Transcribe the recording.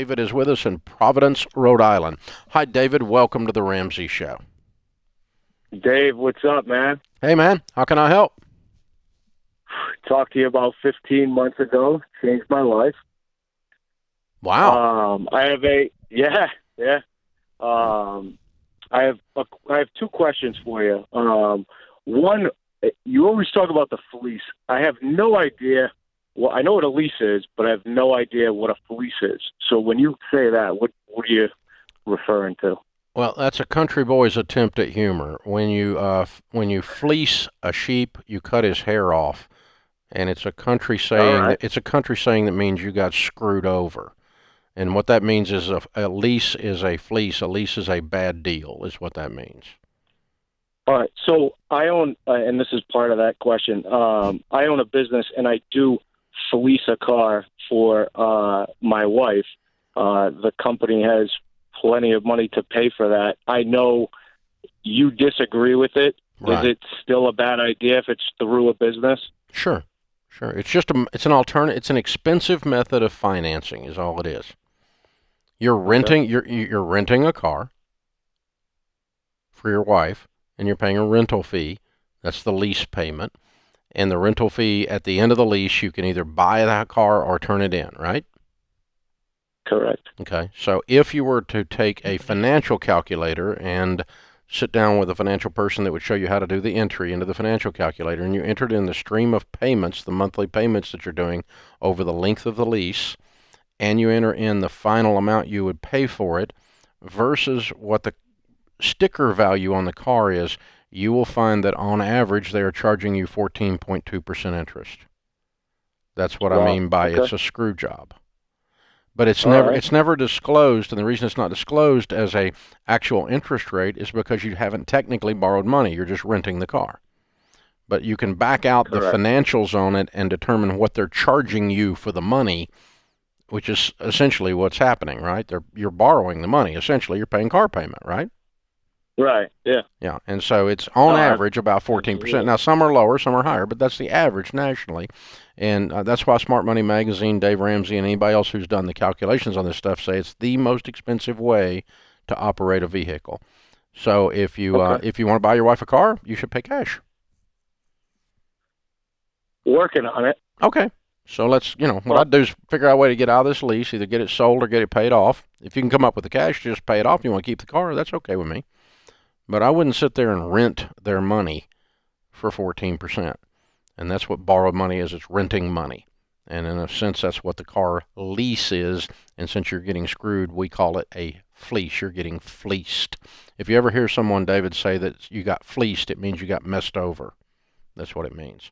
David is with us in Providence, Rhode Island. Hi, David. Welcome to the Ramsey Show. Dave, what's up, man? Hey, man. How can I help? Talked to you about 15 months ago. Changed my life. Wow. I have I have two questions for you. One, you always talk about the fleece. I have no idea. Well, I know what a lease is, but I have no idea what a fleece is. So when you say that, what are you referring to? Well, that's a country boy's attempt at humor. When you fleece a sheep, you cut his hair off, and it's a country All saying right. that means you got screwed over. And what that means is a lease is a fleece. A lease is a bad deal, is what that means. All right. So I own, and this is part of that question. I own a business, and I do fleece a car for my wife. The company has plenty of money to pay for that. I know you disagree with it. Right. Is it still a bad idea if it's through a business? Sure. Sure. It's an alternate. It's an expensive method of financing, is all it is. You're Okay. renting. You're renting a car for your wife, and you're paying a rental fee. That's the lease payment. And the rental fee at the end of the lease, you can either buy that car or turn it in, right? Correct. Okay. So if you were to take a financial calculator and sit down with a financial person that would show you how to do the entry into the financial calculator, and you entered in the stream of payments, the monthly payments that you're doing over the length of the lease, and you enter in the final amount you would pay for it versus what the sticker value on the car is, you will find that on average they are charging you 14.2% interest. That's what I Wow. mean by Okay. it's a screw job. But it's All never right. it's never disclosed, and the reason it's not disclosed as a actual interest rate is because you haven't technically borrowed money. You're just renting the car. But you can back out the Correct. financials on it and determine what they're charging you for the money, which is essentially what's happening, right? You're borrowing the money. Essentially, you're paying car payment, right? Right. Yeah. Yeah, and so it's No, on average about 14%. absolutely. Now, some are lower, some are higher, but that's the average nationally. And that's why Smart Money Magazine, Dave Ramsey, and anybody else who's done the calculations on this stuff say it's the most expensive way to operate a vehicle. So Okay. if you want to buy your wife a car, you should pay cash. Working on it. Okay. So what Well, I'd do is figure out a way to get out of this lease, either get it sold or get it paid off. If you can come up with the cash, just pay it off. If you want to keep the car, that's okay with me. But I wouldn't sit there and rent their money for 14%. And that's what borrowed money is. It's renting money. And in a sense, that's what the car lease is. And since you're getting screwed, we call it a fleece. You're getting fleeced. If you ever hear someone, David, say that you got fleeced, it means you got messed over. That's what it means.